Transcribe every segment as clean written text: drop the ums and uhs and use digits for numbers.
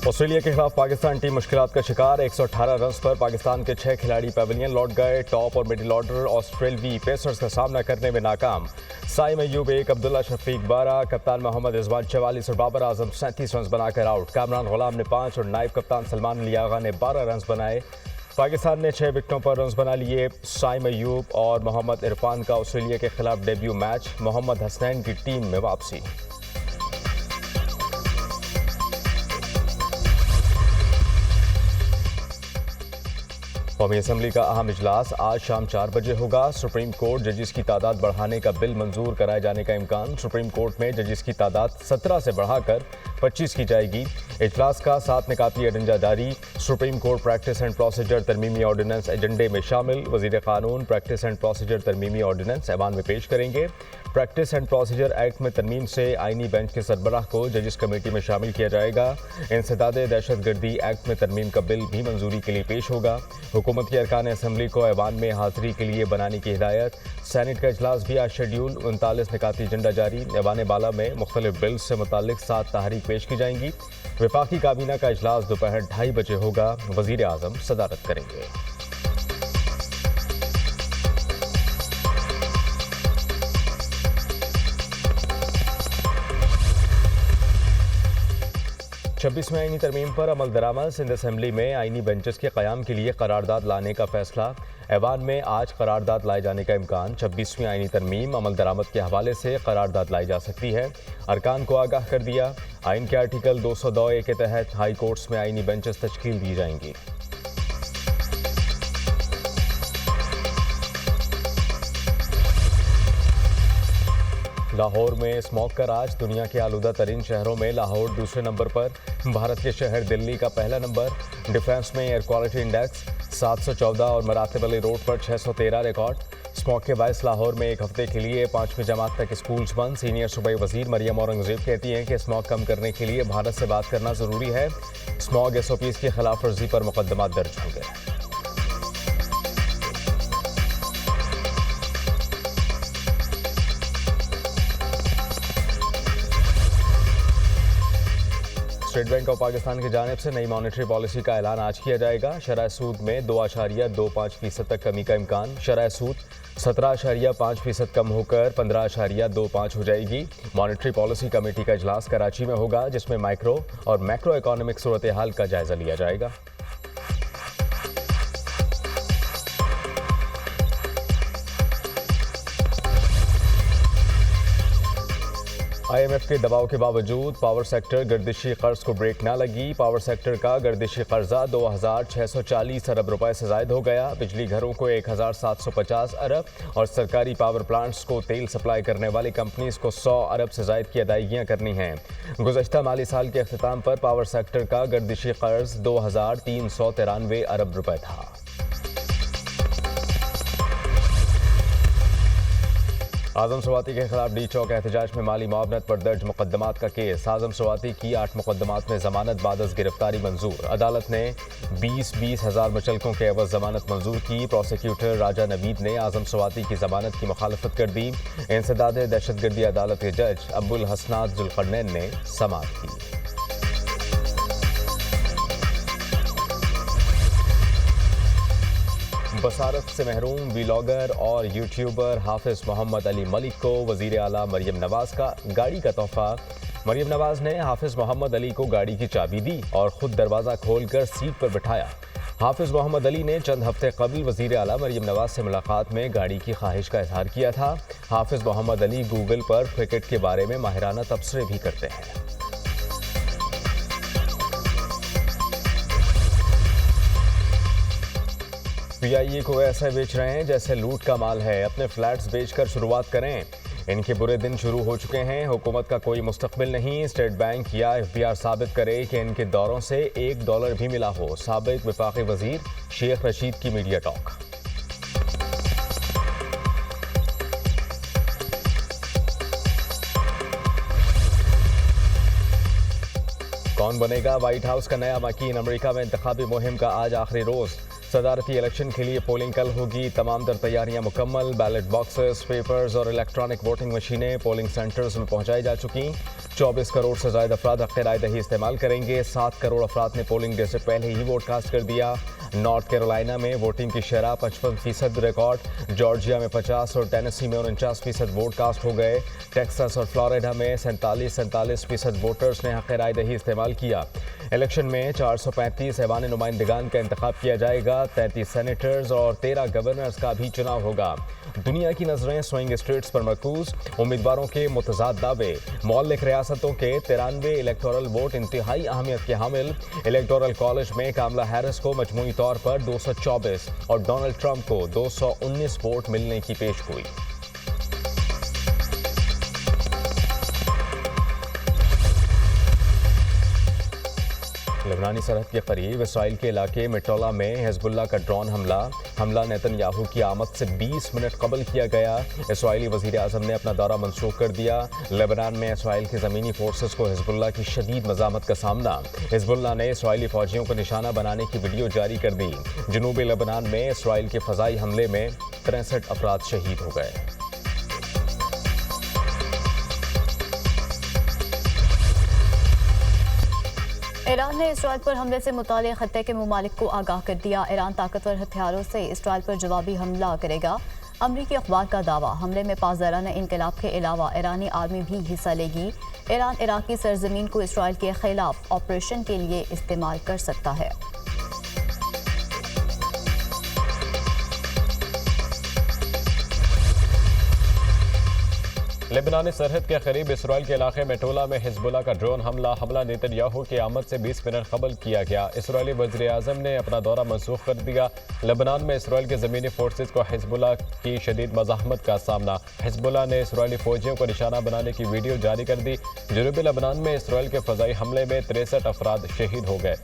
Australia के खिलाफ Pakistan team मुश्किलात का शिकार। 118 रन पर पाकिस्तान के 6 खिलाड़ी पैवेलियन लौट गए। टॉप और मिडिल ऑर्डर ऑस्ट्रेलवी पेसर्स का सामना करने में नाकाम। साइम अयूब 1, अब्दुल्ला शफीक 12, कप्तान मोहम्मद रिजवान 44 और बाबर आजम 37 रन बनाकर आउट। कामरान गुलाम ने 5 और नायब कप्तान सलमान अली आगा ने 12 रन बनाए। पाकिस्तान ने 6 विकेटों पर रन बना लिए। साइम अयूब और मोहम्मद इरफान का ऑस्ट्रेलिया के खिलाफ डेब्यू मैच। मोहम्मद हसनैन की टीम में वापसी। कौमी असम्बली का अहम इजलास आज शाम 4 बजे होगा। सुप्रीम कोर्ट जजेस की तादाद बढ़ाने का बिल मंजूर कराए जाने का इम्कान। सुप्रीम कोर्ट में जजेस की तादाद 17 से बढ़ाकर 25 की जाएगी। इजलास का 7 निकाती एजेंडा जारी। Supreme Court practice and procedure तरमीमी ऑर्डिनेंस एजेंडे में शामिल। वजीर कानून प्रैक्टिस एंड प्रोसीजर तरमीमी ऑर्डिनेंस ऐवान में पेश करेंगे। प्रैक्टिस एंड प्रोसीजर एक्ट में तरमीम से आईनी बेंच के सरबराह को जजेस कमेटी में शामिल किया जाएगा। इंसदाद दहशतगर्दी एक्ट में तरमीम का बिल भी मंजूरी के लिए पेश होगा। हुकूमत की अरकान असम्बली को ऐवान में हाजिरी के लिए बनाने की हिदायत। सैनेट का इजलास भी आज शेड्यूल। 39 निकाती एजेंडा जारी। ऐवान बाला में मुख्तलिफ बिल्स से मुताल्लिक 7 तहरीक पेश की जाएंगी। वफाकी काबीना का इजलास दोपहर 2:30 बजे होगा। वजीर आजम सदारत करेंगे। छब्बीसवीं आईनी तरमीम पर अमल दरामद। सिंध असम्बली में आईनी बेंचेस के क़याम के लिए करारदाद लाने का फैसला। ऐवान में आज करारदाद लाए जाने का इम्कान। 26वीं आईनी तरमीम अमल दरामद के हवाले से करारदाद लाई जा सकती है। अरकान को आगाह कर दिया। आइन के आर्टिकल 202A के तहत हाई कोर्ट्स में आईनी बेंचेस तश्कील दी जाएंगी। लाहौर में स्मॉग का राज। दुनिया के आलूदा तरीन शहरों में लाहौर दूसरे नंबर पर। भारत के शहर दिल्ली का पहला नंबर। डिफेंस में एयर क्वालिटी इंडेक्स 714 और मरातब अली रोड पर 613 रिकॉर्ड। स्मॉग के बायस लाहौर में एक हफ्ते के लिए 5वीं जमात तक स्कूल्स बंद। सीनियर सूबाई वजीर मरियम औरंगजेब कहती हैं कि स्मॉग कम करने के लिए भारत से बात करना जरूरी है। स्मॉग SOPs की खिलाफ वर्जी पर मुकदमा दर्ज होंगे। स्टेट बैंक ऑफ पाकिस्तान की जानिब से नई मॉनेटरी पॉलिसी का ऐलान आज किया जाएगा। शरह सूद में 2.25% तक कमी का इम्कान। शरह सूद 17.5% कम होकर 15.25 हो जाएगी। मॉनेटरी पॉलिसी कमेटी का इजलास कराची में होगा, जिसमें माइक्रो और मैक्रो इकोनॉमिक सूरत हाल का जायजा लिया जाएगा। IMF के दबाव के बावजूद पावर सेक्टर गर्दिशी कर्ज को ब्रेक ना लगी। पावर सेक्टर का गर्दिशी कर्जा 2,640 अरब रुपए से जायद हो गया। बिजली घरों को 1,750 अरब और सरकारी पावर प्लांट्स को तेल सप्लाई करने वाली कंपनीज को 100 अरब से जायद की अदायगियाँ करनी हैं। गुज़श्ता माली साल के अख्ताम पर पावर सेक्टर का गर्दिशी कर्ज 2,393 अरब रुपए था। आजम स्वाति के खिलाफ डी चौक एहतजाज में माली मुआवनत पर दर्ज मुकदमात का केस। आजम स्वाति की 8 मुकदमात में जमानत बादस गिरफ्तारी मंजूर। अदालत ने 20-20 हज़ार मुचलकों के एवज जमानत मंजूर की। प्रोसिक्यूटर राजा नवीद ने आजम स्वाति की जमानत की मुखालफत कर दी। इंसदाद दहशतगर्दी अदालत के जज अब्बुल हसनात जुल्करनैन ने समाअत की। बसारत से महरूम व्लॉगर और यूट्यूबर हाफिज मोहम्मद अली मलिक को वजीर आला मरियम नवाज का गाड़ी का तोहफा। मरियम नवाज ने हाफिज मोहम्मद अली को गाड़ी की चाबी दी और खुद दरवाज़ा खोलकर सीट पर बिठाया। हाफिज मोहम्मद अली ने चंद हफ्ते कबल वजीर आला मरियम नवाज से मुलाकात में गाड़ी की ख्वाहिश का इजहार किया था। हाफिज मोहम्मद अली गूगल पर क्रिकेट के बारे में माहिराना तबसरे भी करते हैं। PIA को ऐसा बेच रहे हैं जैसे लूट का माल है। अपने फ्लैट्स बेचकर शुरुआत करें। इनके बुरे दिन शुरू हो चुके हैं। हुकूमत का कोई मुस्तकबिल नहीं। स्टेट बैंक या FBR साबित करे कि इनके दौरों से $1 भी मिला हो। साबिक वफाकी वजीर शेख रशीद की मीडिया टॉक। कौन बनेगा व्हाइट हाउस का नया मकीन। अमेरिका में इंतखाबी मुहिम का आज आखिरी रोज। सदारती इलेक्शन के लिए पोलिंग कल होगी। तमाम तर तैयारियां मुकम्मल। बैलेट बॉक्सेस, पेपर्स और इलेक्ट्रॉनिक वोटिंग मशीनें पोलिंग सेंटर्स में पहुंचाई जा चुकी। 24 करोड़ से ज्यादा अफराद हक़ राय दही इस्तेमाल करेंगे। 7 करोड़ अफराद ने पोलिंग डे से पहले ही वोट कास्ट कर दिया। नॉर्थ कैरोलिना में वोटिंग की शरह 55% रिकॉर्ड। जॉर्जिया में 50 और टेनेसी में 49% वोट कास्ट हो गए। टेक्सास और फ्लोरिडा में 47% वोटर्स ने हक़ राय दही इस्तेमाल किया। इलेक्शन में 435 ऐवान नुमाइंदगान का इंतखाब किया जाएगा। 33 सेनेटर्स और 13 गवर्नर्स का भी चुनाव होगा। दुनिया की नजरें स्विंग स्टेट्स पर मरकूज। उम्मीदवारों के मुतज़ाद दावे। मौलिक रियासतों के 93 इलेक्टोरल वोट इंतहाई अहमियत के हामिल। इलेक्टोरल कॉलेज में कामला हैरिस को मजमूई तौर पर 224 और डोनाल्ड ट्रंप को 219 वोट मिलने की पेशगोई। लेबनानी सरहद के करीब इसराइल के इलाके मिटोला में हिजबुल्लाह का ड्रोन हमला नेतन्याहू की आमद से 20 मिनट कबल किया गया। इसराइली वज़ीर आज़म ने अपना दौरा मनसूख कर दिया। लेबनान में इसराइल की ज़मीनी फोर्सेस को हिजबुल्लाह की शदीद मज़ामत का सामना। हिजबुल्लाह ने इसराइली फ़ौजियों को निशाना बनाने की वीडियो जारी कर दी। जनूबी लेबनान में इसराइल के फ़ज़ाई हमले में 63 अफराद शहीद हो गए। ईरान ने इसराइल पर हमले से मुताल्लिक़ खत्ते के ममालिक को आगाह कर दिया। ईरान ताकतवर हथियारों से इसराइल पर जवाबी हमला करेगा। अमरीकी अखबार का दावा, हमले में पासदाराना इनकलाब के अलावा ईरानी आर्मी भी हिस्सा लेगी। ईरान इराकी सरजमीन को इसराइल के खिलाफ ऑपरेशन के लिए इस्तेमाल कर सकता है। लेबनानी सरहद के करीब इसराइल के इलाके मेटोला में हिजबुल्लाह का ड्रोन हमला नेतन्याहू की आमद से 20 मिनट कबल किया गया। इसराइली वज़ीर आज़म ने अपना दौरा मनसूख कर दिया। लेबनान में इसराइल के ज़मीनी फोर्सेस को हिजबुल्लाह की शदीद मज़ाहमत का सामना। हिजबुल्लाह ने इसराइली फ़ौजियों को निशाना बनाने की वीडियो जारी कर दी। जनूबी लेबनान में इसराइल के फ़ज़ाई हमले में 63 अफराद शहीद हो गए।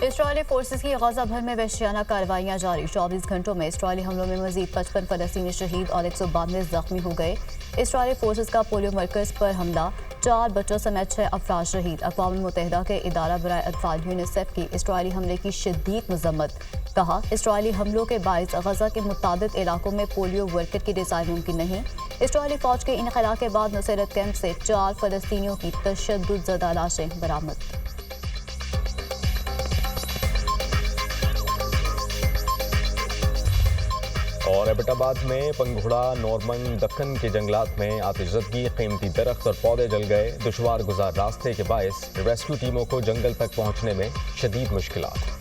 इसराइली फोर्सेस की गजा भर में वहशियाना कार्रवाइयां जारी। 24 घंटों में इसराइली हमलों में मजीद 55 फलस्तीनी शहीद और 192 जख्मी हो गए। इसराइली फोर्सेस का पोलियो मरकज पर हमला, 4 बच्चों समेत 6 अफराद शहीद। अक़वाम मुत्तहिदा के इदारा बराए अतफाल यूनिसेफ की इसराइली हमले की शदीद मजम्मत। कहा, इसराइली हमलों के बाइस गजा के मुताबिक इलाकों में पोलियो वर्कर की रिसाई मुमकिन नहीं। इसराइली फौज के इनखला के बाद नुसैरत कैंप से 4 फलस्तीनियों की तशद्दुद ज़दा लाशें बरामद। और एबटाबाद में पंघुड़ा नॉर्मन दक्कन के जंगलात में आतिशज़दगी, कीमती दरख्त और पौधे जल गए। दुश्वार गुजार रास्ते के बायस रेस्क्यू टीमों को जंगल तक पहुंचने में शदीद मुश्किलात।